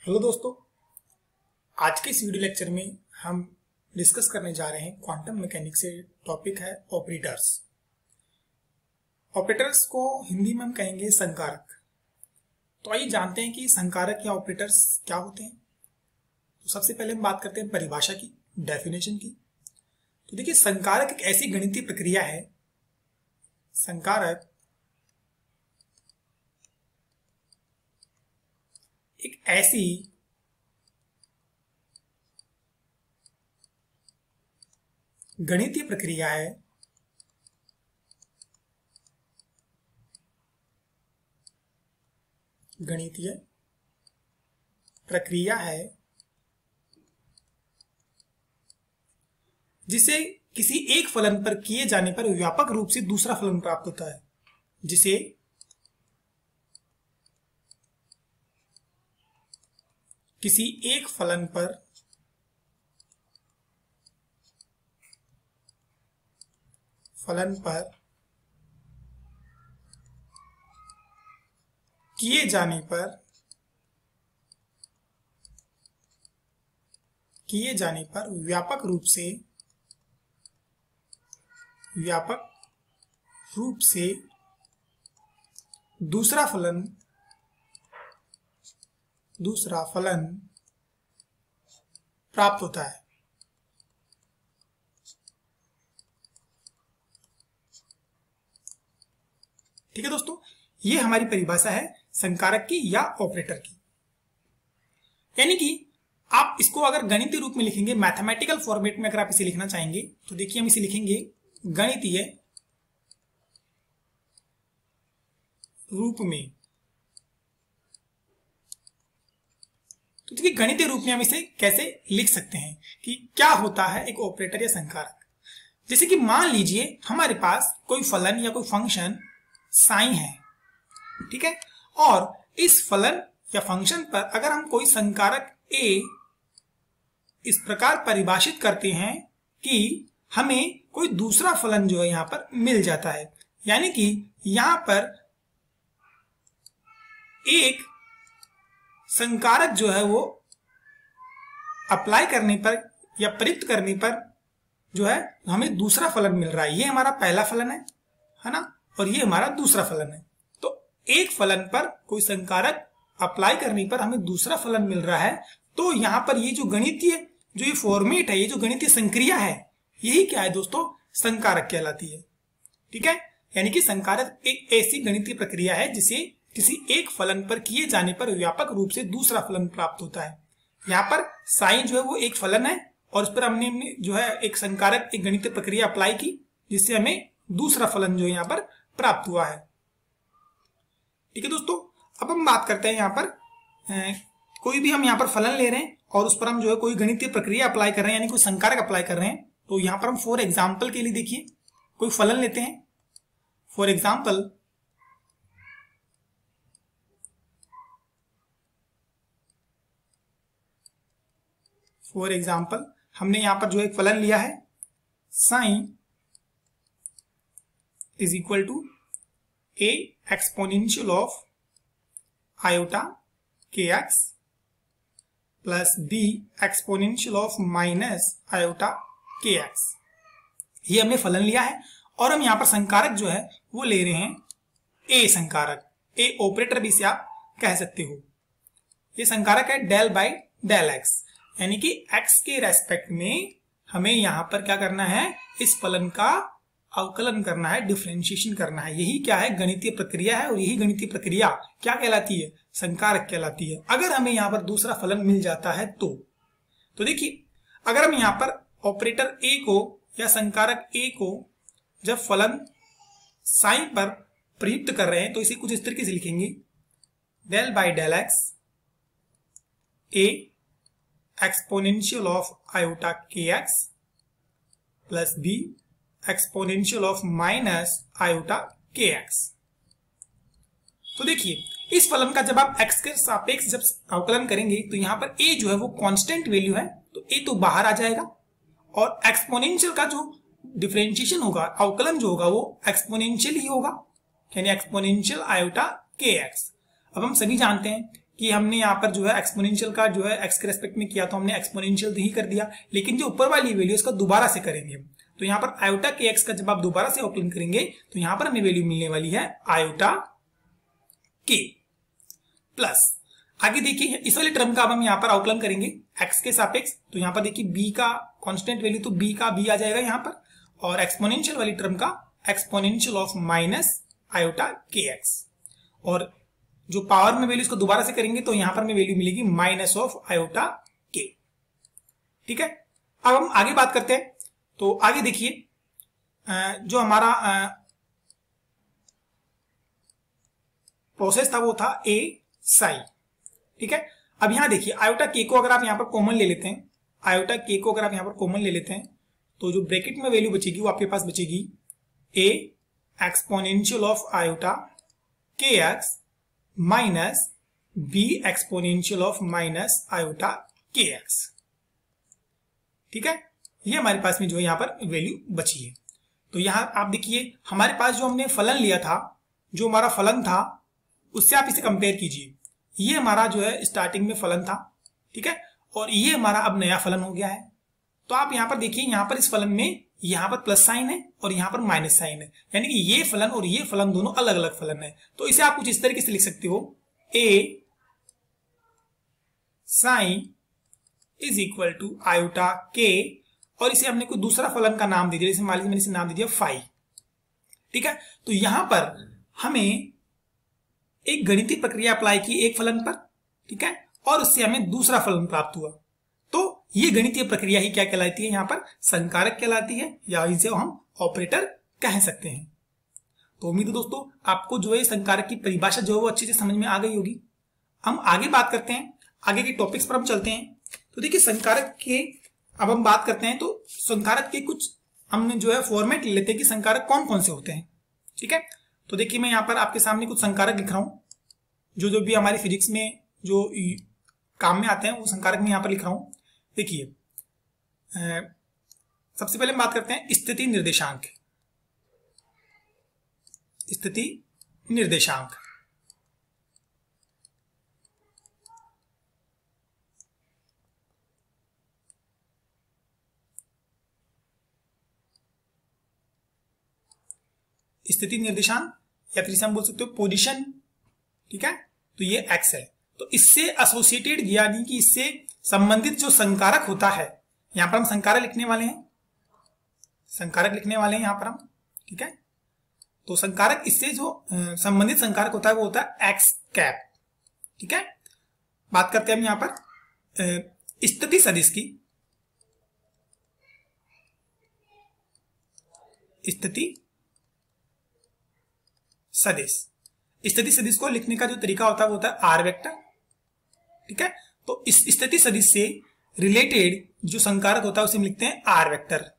Hello दोस्तों, आज के इस वीडियो लेक्चर में हम डिस्कस करने जा रहे हैं क्वांटम मैकेनिक्स से। टॉपिक है ऑपरेटर्स। ऑपरेटर्स को हिंदी में हम कहेंगे संकारक। तो आइए जानते हैं कि संकारक या ऑपरेटर्स क्या होते हैं। तो सबसे पहले हम बात करते हैं परिभाषा की, डेफिनेशन की। तो देखिए, संकारक एक ऐसी गणितीय प्रक्रिया है, संकारक एक ऐसी गणितीय प्रक्रिया है जिसे किसी एक फलन पर किए जाने पर व्यापक रूप से दूसरा फलन प्राप्त होता है। जिसे किसी एक फलन पर किए जाने पर व्यापक रूप से दूसरा फलन प्राप्त होता है। ठीक है दोस्तों, ये हमारी परिभाषा है संकारक की या ऑपरेटर की। यानी कि आप इसको अगर गणितीय रूप में लिखेंगे, मैथमेटिकल फॉर्मेट में अगर आप इसे लिखना चाहेंगे तो देखिए हम इसे लिखेंगे गणितीय रूप में। तो देखिए, गणितीय रूप में हम इसे कैसे लिख सकते हैं कि क्या होता है एक ऑपरेटर या संकारक। जैसे कि मान लीजिए हमारे पास कोई फलन या कोई फंक्शन साइन है, ठीक है, और इस फलन या फंक्शन पर अगर हम कोई संकारक ए इस प्रकार परिभाषित करते हैं कि हमें कोई दूसरा फलन जो है यहां पर मिल जाता है। यानी कि यहां पर एक संकारक जो है वो अप्लाई करने पर या प्रयुक्त करने पर जो है हमें दूसरा फलन मिल रहा है। ये हमारा पहला फलन है ना, और ये हमारा दूसरा फलन है। तो एक फलन पर कोई संकारक अप्लाई करने पर हमें दूसरा फलन मिल रहा है। तो यहां पर ये जो गणितीय जो ये फॉर्मेट है, ये जो गणितीय संक्रिया है, यही क्या है दोस्तों, संकारक कहलाती है। ठीक है, यानी कि संकारक एक ऐसी गणितीय प्रक्रिया है जिसे किसी एक फलन पर किए जाने पर व्यापक रूप से दूसरा फलन प्राप्त होता है। यहाँ पर साइन जो है वो एक फलन है और उस पर हमने जो है एक संकारक, एक गणितीय प्रक्रिया अप्लाई की जिससे हमें दूसरा फलन जो यहाँ पर प्राप्त हुआ है। ठीक है दोस्तों, अब हम बात करते हैं यहाँ पर कोई भी हम यहाँ पर फलन ले रहे हैं और उस पर हम जो है कोई गणितीय प्रक्रिया अप्लाई कर रहे हैं, यानी कोई संकारक अप्लाई कर रहे हैं। तो यहाँ पर हम फॉर एग्जाम्पल के लिए देखिए कोई फलन लेते हैं। फॉर एग्जाम्पल हमने यहां पर जो एक फलन लिया है, sine is equal to A exponential of iota k x plus B exponential of minus iota k x. ये हमने फलन लिया है और हम यहां पर संकारक जो है वो ले रहे हैं ए संकारक, ए ऑपरेटर भी इसे आप कह सकते हो। ये संकारक है डेल बाई डेल एक्स, यानी कि x के रेस्पेक्ट में हमें यहां पर क्या करना है, इस फलन का अवकलन करना है, डिफरेंशिएशन करना है। यही क्या है, गणितीय प्रक्रिया है और यही गणितीय प्रक्रिया क्या कहलाती है, संकारक कहलाती है। अगर हमें यहां पर दूसरा फलन मिल जाता है तो देखिए, अगर हम यहां पर ऑपरेटर ए को या संकारक ए को जब फलन साइन पर प्रयुक्त कर रहे हैं तो इसे कुछ इस तरीके से लिखेंगे, del by del x A exponential of iota k x plus B exponential of minus iota k x. तो देखिए, इस फलन का जब आप x के सापेक्ष जब अवकलन करेंगे तो यहां पर a जो है वो कांस्टेंट वैल्यू है, तो a तो बाहर आ जाएगा और एक्सपोनेंशियल का जो डिफरेंशिएशन होगा, अवकलन जो होगा वो एक्सपोनेंशियल ही होगा, यानी एक्सपोनेंशियल आयोटा के एक्स। अब हम सभी जानते हैं कि हमने यहाँ पर जो है एक्सपोनेंशियल का जो है एक्स के रेस्पेक्ट में किया तो हमने एक्सपोनेंशियल ही कर दिया, लेकिन जो ऊपर वाली वैल्यू इसका दोबारा से करेंगे। तो यहाँ पर आयोटा के एक्स का जब आप दोबारा से ऑप्शन करेंगे तो यहाँ पर हमें वैल्यू मिलने वाली है आयोटा के प्लस, आगे देखिए इस वाले टर्म का अब हम यहाँ पर आउटलाइन करेंगे एक्स के सापेक्ष। तो यहाँ पर देखिए बी का कांस्टेंट वैल्यू तो बी का बी आ जाएगा यहाँ पर, और एक्सपोनेंशियल वाली टर्म का exponential of minus iota k x, और जो पावर में वैल्यू इसको दोबारा से करेंगे तो यहाँ पर हमें वैल्यू मिलेगी माइनस ऑफ आयोटा के। ठीक है, अब हम आगे बात करते हैं। तो आगे देखिए जो हमारा प्रोसेस था वो था ए साई। ठीक है, अब यहां देखिए आयोटा के को अगर आप यहां पर कॉमन ले लेते हैं, आयोटा के को अगर आप यहां पर कॉमन ले लेते हैं तो जो ब्रैकेट में वैल्यू बचेगी वो आपके पास बचेगी A exponential of iota k x minus B exponential of minus iota k x. ठीक है, ये हमारे पास में जो है यहां पर वैल्यू बची है। तो यहां आप देखिए हमारे पास जो हमने फलन लिया था, जो हमारा फलन था उससे आप इसे कंपेयर कीजिए। ये हमारा जो है स्टार्टिंग में फलन था, ठीक है, और ये हमारा अब नया फलन हो गया है। तो आप यहां पर देखिए, यहां पर इस फलन में यहां पर प्लस साइन है और यहां पर माइनस साइन है, यानी कि ये फलन और ये फलन दोनों अलग अलग फलन है। तो इसे आप कुछ इस तरीके से लिख सकते हो, A sine is equal to iota k, और इसे हमने कोई दूसरा फलन का नाम दे दिया, जैसे मान लीजिए मैंने इसे नाम दे दिया फाई। ठीक है, तो यहां पर हमें एक गणितीय प्रक्रिया अप्लाई की एक फलन पर, ठीक है, और उससे हमें दूसरा फलन प्राप्त हुआ। तो ये गणितीय प्रक्रिया ही क्या कहलाती है, यहां पर संकारक कहलाती है, या इसे हम ऑपरेटर कह सकते हैं। तो उम्मीद है दोस्तों आपको जो है संकारक की परिभाषा जो है वो अच्छे से समझ में आ गई होगी। हम आगे बात करते हैं, आगे के टॉपिक्स पर हम चलते हैं। तो देखिए संकारक के अब हम बात करते हैं, तो संकारक के कुछ हमने जो है फॉर्मेट ले लेते हैं कि संकारक कौन कौन से होते हैं। ठीक है, तो देखिए मैं यहाँ पर आपके सामने कुछ संकारक लिख रहा हूं, जो भी हमारी फिजिक्स में जो काम में आते हैं वो संकारक में यहाँ पर लिख रहा हूं। देखिए सबसे पहले हम बात करते हैं स्थिति निर्देशांक। स्थिति निर्देशांक स्थिति निर्देशांक या फिर इसे हम बोल सकते हो पोजीशन। ठीक है, तो ये एक्स है, तो इससे एसोसिएटेड यानी कि इससे संबंधित जो संकारक होता है, यहां पर हम संकारक लिखने वाले हैं, संकारक लिखने वाले हैं यहां पर हम। ठीक है, तो संकारक इससे जो संबंधित संकारक होता है वो होता है एक्स कैप। ठीक है, बात करते हैं हम यहां पर स्थिति सदिश की। स्थिति सदिश, स्थिति सदिश को लिखने का जो तरीका होता है वो होता है आर वेक्टर। ठीक है, तो इस स्थिति सदिश से रिलेटेड जो संकारक होता है उसे हम लिखते हैं आर वेक्टर,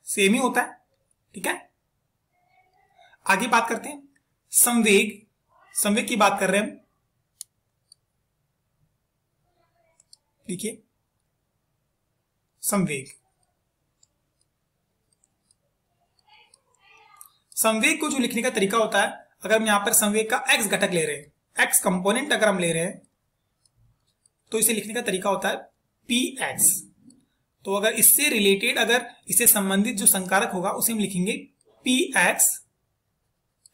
सेम ही होता है। ठीक है, आगे बात करते हैं संवेग। संवेग की बात कर रहे हैं हम। देखिए संवेग, संवेग को जो लिखने का तरीका होता है, अगर हम यहां पर संवेग का एक्स घटक ले रहे हैं, एक्स कंपोनेंट अगर हम ले रहे हैं, तो इसे लिखने का तरीका होता है पी एक्स। तो अगर इससे रिलेटेड, अगर इससे संबंधित जो संकारक होगा उसे हम लिखेंगे पी एक्स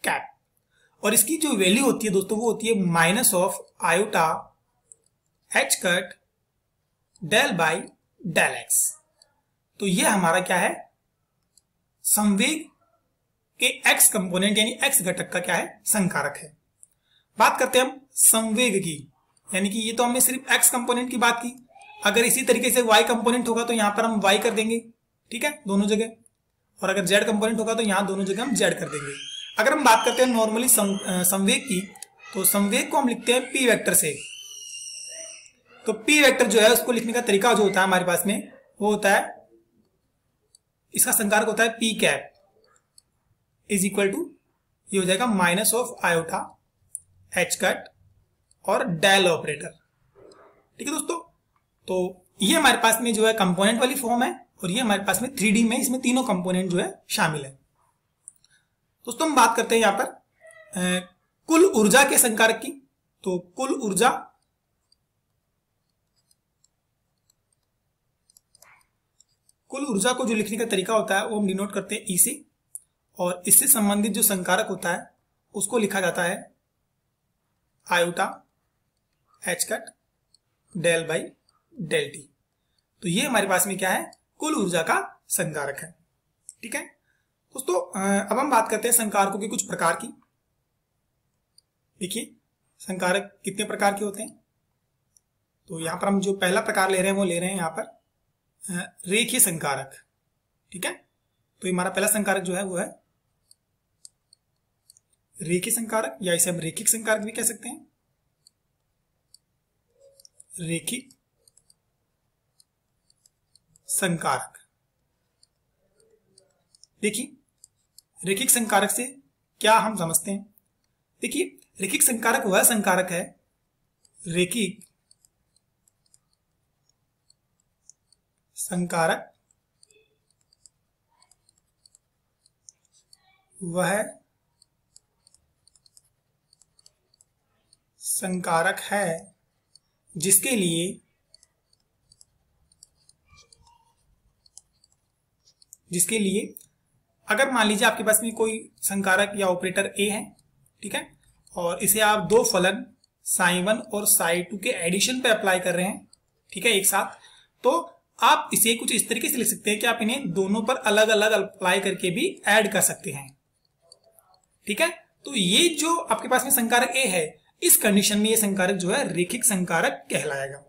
कैप, और इसकी जो वैल्यू होती है दोस्तों वो होती है minus of iota h cut del by del x. तो यह हमारा क्या है, संवेग के एक्स कंपोनेंट यानी एक्स घटक का क्या है, संकारक है। बात करते हैं हम संवेग की, यानी कि ये तो हमने सिर्फ एक्स कंपोनेंट की बात की, अगर इसी तरीके से वाई कंपोनेंट होगा तो यहां पर हम वाई कर देंगे। ठीक है, दोनों जगह, और अगर जेड कंपोनेंट होगा तो यहां दोनों जगह हम जेड कर देंगे। अगर हम बात करते हैं नॉर्मली संवेग की, तो संवेग को हम लिखते हैं पी वेक्टर से। तो पी वेक्टर जो है उसको लिखने का तरीका जो होता है हमारे पास में वो होता है, इसका संकारक होता है P cap is equal to, ये हो जाएगा minus of iota h cut और डेल ऑपरेटर। ठीक है दोस्तों, तो ये हमारे पास में जो है कंपोनेंट वाली फॉर्म है, और ये हमारे पास में 3D में इसमें तीनों कंपोनेंट जो है शामिल है। दोस्तों हम बात करते हैं यहां पर कुल ऊर्जा के संकारक की। तो कुल ऊर्जा कुल ऊर्जा को जो लिखने का तरीका होता है वो हम डिनोट करते हैं ई से, और इससे संबंधित जो संकारक होता है उसको लिखा जाता है iota h cut del by del t. तो ये हमारे पास में क्या है, कुल ऊर्जा का संकारक है। ठीक है दोस्तों, अब हम बात करते हैं संकारकों के कुछ प्रकार की। देखिए संकारक कितने प्रकार के होते हैं। तो यहां पर हम जो पहला प्रकार ले रहे हैं वो ले रहे हैं यहां पर रेखीय संकारक। ठीक है, तो ये हमारा पहला संकारक जो है वो है रेखीय संकारक, या इसे हम रेखिक संकारक भी कह सकते हैं। रेखिक संकारक। देखिए रेखिक संकारक से क्या हम समझते हैं। देखिए रेखिक संकारक वह संकारक है, रेखिक संकारक वह संकारक है जिसके लिए अगर मान लीजिए आपके पास में कोई संकारक या ऑपरेटर ए है, ठीक है, और इसे आप दो फलन साई1 और साई2 के एडिशन पे अप्लाई कर रहे हैं, ठीक है, एक साथ, तो आप इसे कुछ इस तरीके से लिख सकते हैं कि आप इन्हें दोनों पर अलग अलग अप्लाई करके भी ऐड कर सकते हैं। ठीक है, तो ये जो आपके पास में संकारक ए है, इस कंडीशन में ये संकारक जो है रेखिक संकारक कहलाएगा।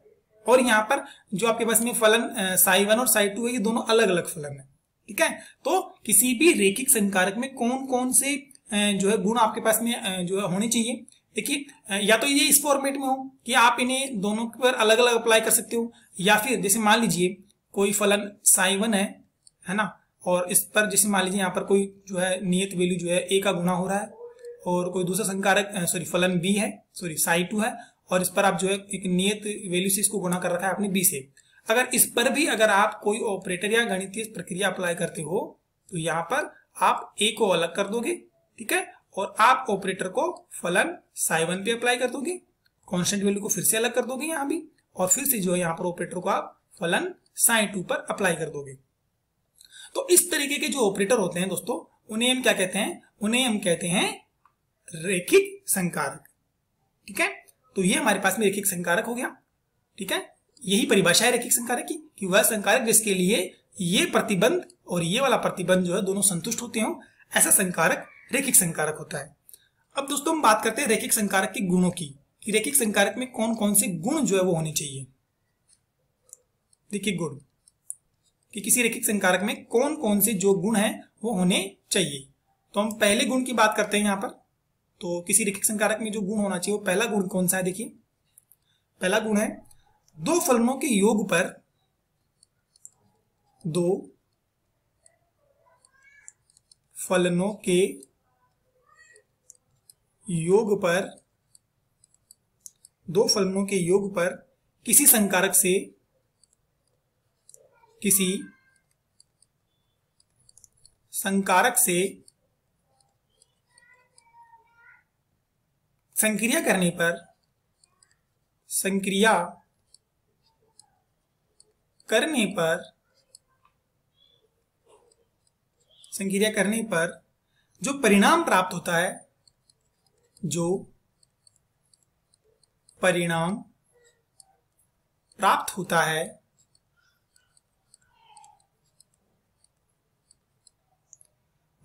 और यहाँ पर जो आपके पास में फलन साई1 और साई2 है, ये दोनों अलग अलग फलन है। ठीक है, तो किसी भी रेखिक संकारक में कौन कौन से जो है गुण आपके पास में जो है होने चाहिए। देखिए या तो ये इस फॉर्मेट में हो कि आप इन्हें दोनों पर अलग अलग अप्लाई कर सकते हो, या फिर जैसे मान लीजिए कोई फलन साई1 है ना, और इस पर जैसे मान लीजिए यहाँ पर कोई जो है नियत वैल्यू जो है ए का गुना हो रहा है, और कोई दूसरा संकारक फलन बी है, साई2 है, और इस पर आप जो है एक नियत वैल्यू से इसको गुना कर रखा है आपने बी से। अगर इस पर भी अगर आप कोई ऑपरेटर या गणितीय प्रक्रिया अप्लाई करते हो तो यहाँ पर आप ए को अलग कर दोगे, ठीक है, और आप ऑपरेटर को फलन साई1 पे अप्लाई कर दोगे, कांस्टेंट वैल्यू को फिर से अलग कर दोगे यहाँ भी, और फिर से जो है यहाँ पर ऑपरेटर को आप फलन साई2 पर अप्लाई कर दोगे। तो इस तरीके के जो ऑपरेटर होते हैं दोस्तों, उन्हें हम क्या कहते हैं, उन्हें हम कहते हैं रेखिक संकारक। ठीक है, तो ये हमारे पास में रेखिक संकारक हो गया। ठीक है, यही परिभाषा है रेखिक संकारक की, कि वह संकारक जिसके लिए ये प्रतिबंध और ये वाला प्रतिबंध जो है दोनों संतुष्ट होते हो, ऐसा संकारक रेखिक संकारक होता है। अब दोस्तों हम बात करते हैं रेखिक संकारक के गुणों की, कि रेखिक संकारक में कौन कौन से गुण जो है वो होने चाहिए। देखिए गुण, कि किसी रेखिक संकारक में कौन कौन से जो गुण है वो होने चाहिए। तो हम पहले गुण की बात करते हैं यहाँ पर। तो किसी रेखिक संकारक में जो गुण होना चाहिए, वो पहला गुण कौन सा है। देखिए पहला गुण है दो फलनों के योग पर दो फलनों के योग पर दो फलनों के योग पर किसी संकारक से संक्रिया करने पर जो परिणाम प्राप्त होता है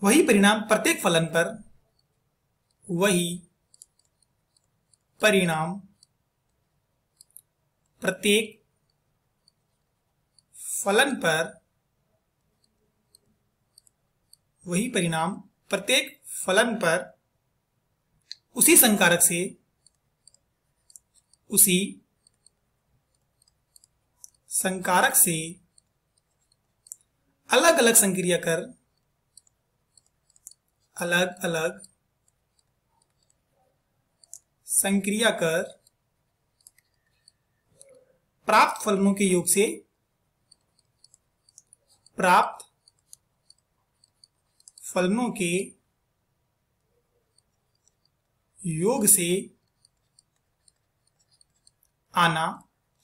वही परिणाम प्रत्येक फलन पर उसी संकारक से अलग अलग संक्रिया कर प्राप्त फलनों के योग से आना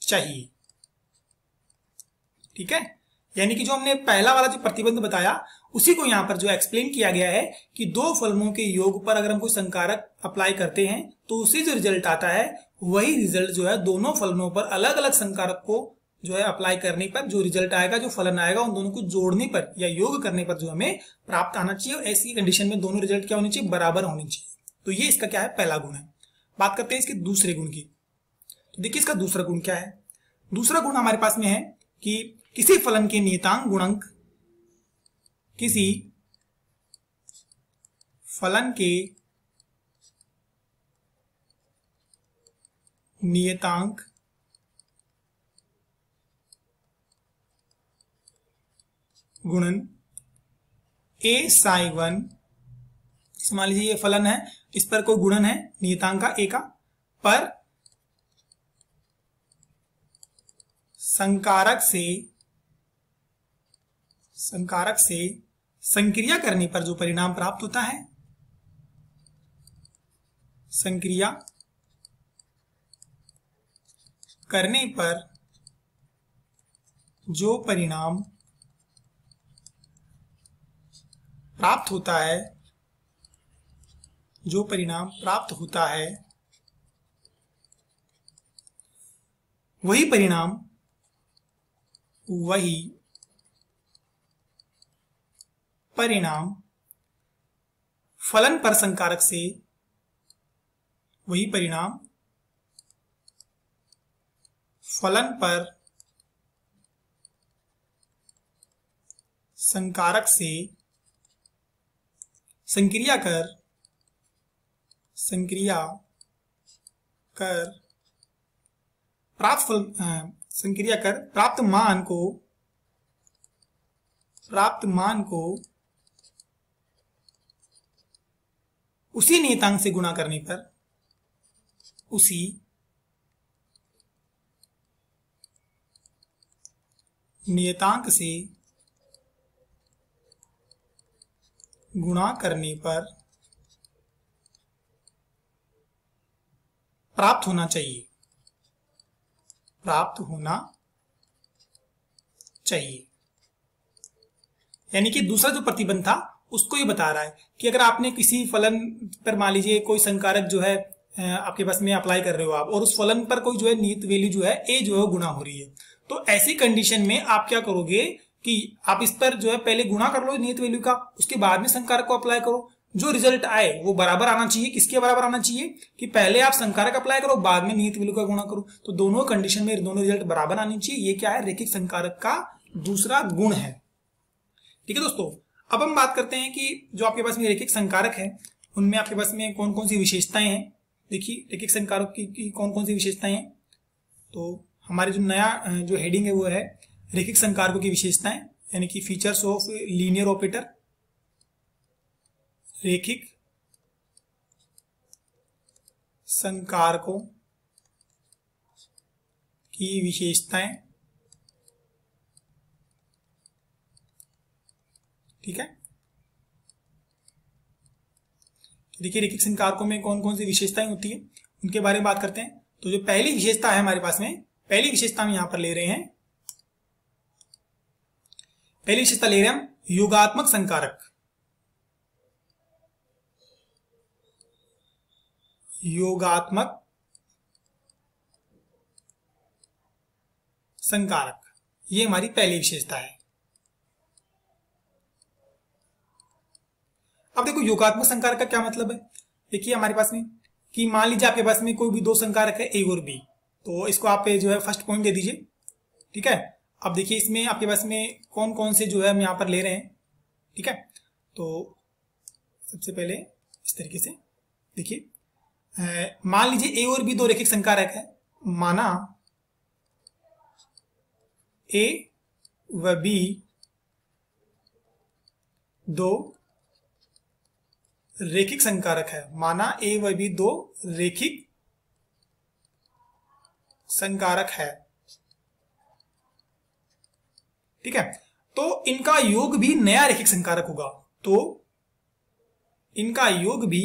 चाहिए। ठीक है, यानी कि जो हमने पहला वाला जो प्रतिबंध बताया उसी को यहाँ पर जो एक्सप्लेन किया गया है कि दो फलनों के योग पर अगर हम कोई संकारक अप्लाई करते हैं तो उससे जो रिजल्ट आता है वही रिजल्ट जो है दोनों फलनों पर अलग अलग संकारक को जो है अप्लाई करने पर जो रिजल्ट आएगा, जो फलन आएगा, उन दोनों को जोड़ने पर या योग करने पर जो हमें प्राप्त आना चाहिए। और ऐसी कंडीशन में दोनों रिजल्ट क्या होनी चाहिए, बराबर होनी चाहिए। तो ये इसका क्या है, पहला गुण है। बात करते हैं इसके दूसरे गुण की। तो देखिए इसका दूसरा गुण क्या है। दूसरा गुण हमारे पास में है कि किसी फलन के नियतांक गुणक, किसी फलन के नियतांक गुणन a psi 1, मान लीजिए ये फलन है, इस पर कोई गुणन है नियतांक का a का, पर संकारक से संक्रिया करने पर जो परिणाम प्राप्त होता है, संक्रिया करने पर जो परिणाम प्राप्त होता है, जो परिणाम प्राप्त होता है वही परिणाम फलन पर संकारक से, वही परिणाम फलन पर संकारक से संक्रिया कर प्राप्त मान को उसी नियतांक से गुणा करने पर, उसी नियतांक से गुणा करने पर प्राप्त होना चाहिए, यानी कि दूसरा जो प्रतिबंध था उसको ये बता रहा है कि अगर आपने किसी फलन पर मान लीजिए कोई संकारक जो है आपके पास में अप्लाई कर रहे हो आप, और उस फलन पर कोई जो है नियत वैल्यू जो है a जो है गुणा हो रही है, तो ऐसी कंडीशन में आप क्या करोगे कि आप इस पर जो है पहले गुणा कर लो नियत वैल्यू का, उसके बाद में संकारक को अप्लाई करो। जो रिजल्ट आए वो बराबर आना चाहिए। किसके बराबर आना चाहिए कि पहले आप संकारक अप्लाई करो, बाद में नियत वैल्यू का गुणा करो। तो दोनों कंडीशन में दोनों रिजल्ट बराबर आनी चाहिए। ये क्या है, रेखिक संकारक का दूसरा गुण है। ठीक है दोस्तों, अब हम बात करते हैं कि जो आपके पास में रेखिक संकारक है उनमें आपके पास में कौन कौन सी विशेषताएं हैं। देखिए रेखिक संकारक की कौन कौन सी विशेषताएं हैं। तो हमारे जो नया जो हेडिंग है वो है रेखिक संकारकों की विशेषताएं, यानी कि फीचर्स ऑफ लीनियर ऑपरेटर। रेखिक संकारकों की विशेषताएं। ठीक है, देखिए रेखिक संकारकों में कौन कौन सी विशेषताएं होती है उनके बारे में बात करते हैं। तो जो पहली विशेषता है हमारे पास में, पहली विशेषता हम यहां पर ले रहे हैं, पहली विशेषता ले रहे हैं हम योगात्मक संकारक। योगात्मक संकारक, ये हमारी पहली विशेषता है। अब देखो योगात्मक संकारक का क्या मतलब है। देखिए हमारे पास में कि मान लीजिए आपके पास में कोई भी दो संकारक है ए और बी, तो इसको आप जो है फर्स्ट पॉइंट दे दीजिए। ठीक है, अब देखिए इसमें आपके पास में कौन कौन से जो है हम यहां पर ले रहे हैं। ठीक है, तो सबसे पहले इस तरीके से देखिए, मान लीजिए ए और बी दो रेखिक संकारक है। माना ए व बी दो रेखिक संकारक है। माना ए व बी दो रेखिक संकारक है। ठीक है, तो इनका योग भी नया रेखिक संकारक होगा। तो इनका योग भी,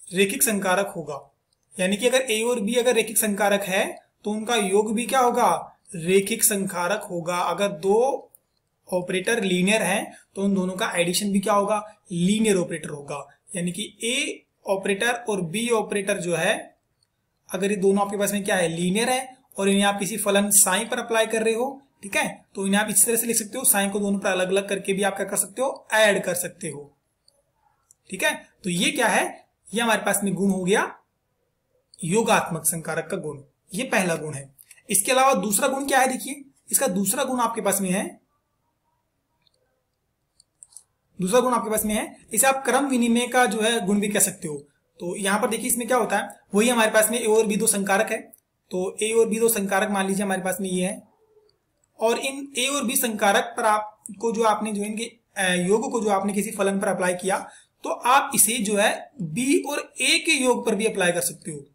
रेखिक संकारक होगा। यानी कि अगर ए और बी अगर रेखिक संकारक है तो उनका योग भी क्या होगा, रेखिक संकारक होगा। अगर दो ऑपरेटर लीनियर हैं तो उन दोनों का एडिशन भी क्या होगा, लीनियर ऑपरेटर होगा। यानी कि ए ऑपरेटर और बी ऑपरेटर जो है, अगर ये दोनों आपके पास में क्या है, लीनियर है, और इन्हें आप किसी फलन साइन पर अप्लाई कर रहे हो, ठीक है, तो इन्हें आप इस तरह से लिख सकते हो, साइन को दोनों पर अलग अलग करके भी आप क्या कर सकते हो, ऐड कर सकते हो। ठीक है, तो ये क्या है, ये हमारे पास में गुण हो गया योगात्मक संकारक का गुण, ये पहला गुण है। इसके अलावा दूसरा गुण क्या है, देखिए इसका दूसरा गुण आपके पास में है, दूसरा गुण आपके पास में है, इसे आप क्रम विनिमय का जो है गुण भी कह सकते हो। तो यहां पर देखिए इसमें क्या होता है, वही हमारे पास में ए और बी दो संकारक है, तो ए और बी दो संकारक मान लीजिए हमारे पास में ये है, और इन ए और बी संकारक पर आपको जो आपने जो इनके योग को जो आपने किसी फलन पर अप्लाई किया, तो आप इसे जो है बी और ए के योग पर भी अप्लाई कर सकते हो।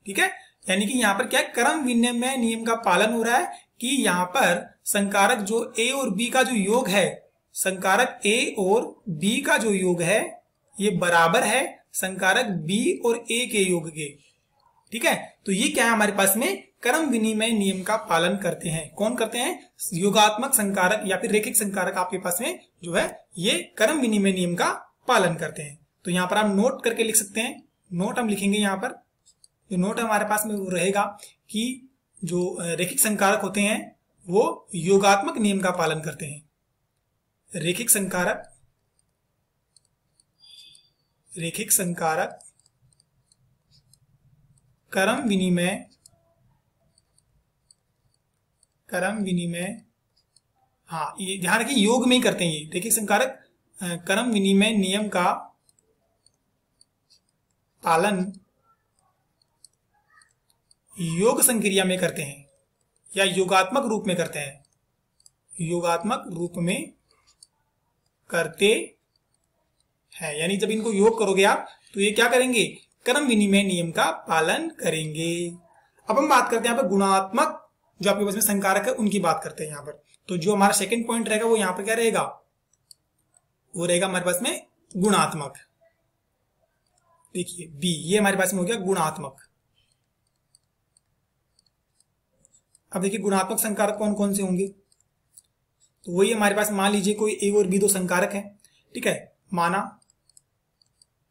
ठीक है, यानी कि यहाँ पर क्या है, क्रम विनिमय नियम का पालन हो रहा है कि यहाँ पर संकारक जो ए और बी का जो योग है, संकारक ए और बी का जो योग है ये बराबर है संकारक बी और ए के योग के। ठीक है, तो ये क्या है, हमारे पास में क्रम विनिमय नियम का पालन करते हैं। कौन करते हैं, योगात्मक संकारक या फिर रेखिक संकारक आपके पास में जो है ये क्रम विनिमय नियम का पालन करते हैं। तो यहाँ पर आप नोट करके लिख सकते हैं, नोट हम लिखेंगे यहाँ पर, जो नोट हमारे पास में वो रहेगा कि जो रेखिक संकारक होते हैं वो योगात्मक नियम का पालन करते हैं। रेखिक संकारक, रेखिक संकारक क्रम विनिमय, क्रम विनिमय, हाँ ये ध्यान रखिए योग में ही करते हैं, ये रेखिक संकारक क्रम विनिमय नियम का पालन योग संक्रिया में करते हैं या योगात्मक रूप में करते हैं, योगात्मक रूप में करते हैं। यानी जब इनको योग करोगे आप तो ये क्या करेंगे, क्रम विनिमय नियम का पालन करेंगे। अब हम बात करते हैं यहाँ पर गुणात्मक जो आपके पास में संकारक है उनकी बात करते हैं यहाँ पर। तो जो हमारा सेकंड पॉइंट रहेगा वो यहाँ पर क्या रहेगा, वो रहेगा हमारे पास में गुणात्मक। देखिए बी, ये हमारे पास में हो गया गुणात्मक। अब देखिए गुणात्मक संकारक कौन कौन से होंगे, तो वही हमारे पास, मान लीजिए कोई ए और बी दो संकारक है। ठीक है, माना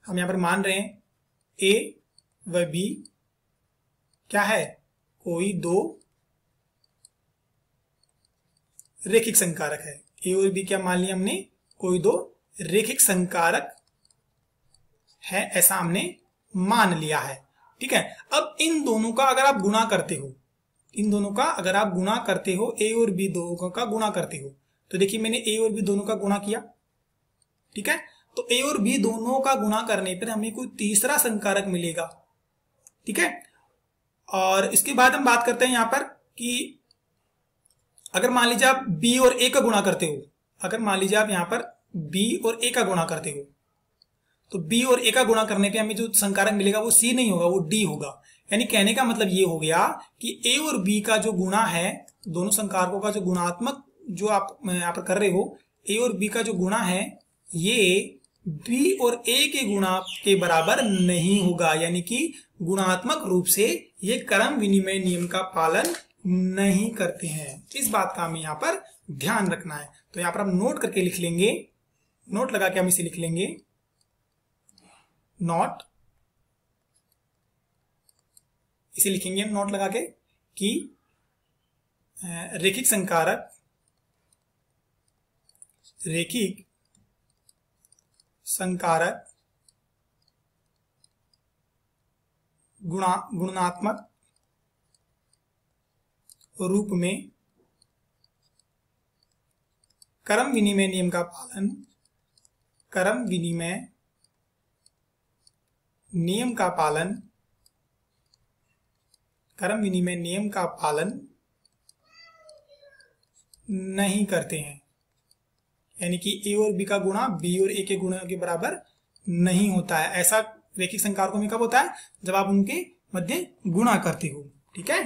हम यहां पर मान रहे हैं ए व बी क्या है, कोई दो रेखिक संकारक है। ए और बी क्या मान लिया हमने, कोई दो रेखिक संकारक है, ऐसा हमने मान लिया है। ठीक है, अब इन दोनों का अगर आप गुणा करते हो, इन दोनों का अगर आप गुणा करते हो, ए और बी दोनों का गुणा करते हो, तो देखिए मैंने ए और बी दोनों का गुणा किया। ठीक है, तो ए और बी दोनों का गुणा करने पर हमें कोई तीसरा संकारक मिलेगा। ठीक है, और इसके बाद हम बात करते हैं यहां पर कि अगर मान लीजिए आप बी और ए का गुणा करते हो, अगर मान लीजिए आप यहां पर बी और ए का गुणा करते हो, तो बी और ए का गुणा करने पे हमें जो संकारक मिलेगा वो सी नहीं होगा, वो डी होगा। यानी कहने का मतलब ये हो गया कि ए और बी का जो गुणा है, दोनों संकारकों का जो गुणात्मक जो आप यहाँ पर कर रहे हो, ए और बी का जो गुणा है ये बी और ए के गुणा के बराबर नहीं होगा। यानी कि गुणात्मक रूप से ये क्रम विनिमय नियम का पालन नहीं करते हैं। इस बात का हमें यहाँ पर ध्यान रखना है। तो यहाँ पर हम नोट करके लिख लेंगे, नोट लगा के हम इसे लिख लेंगे, नोट, इसे लिखेंगे हम नोट लगा के कि रेखिक संकारक, रेखिक संकारक गुणात्मक रूप में क्रम विनिमय नियम का पालन, क्रम विनिमय नियम का पालन, क्रम विनिमय नियम का पालन नहीं करते हैं। यानी कि ए और बी का गुणा बी और ए के गुणा के बराबर नहीं होता है। ऐसा रेखिक संकारकों में कब होता है, जब आप उनके मध्य गुणा करते हो। ठीक है।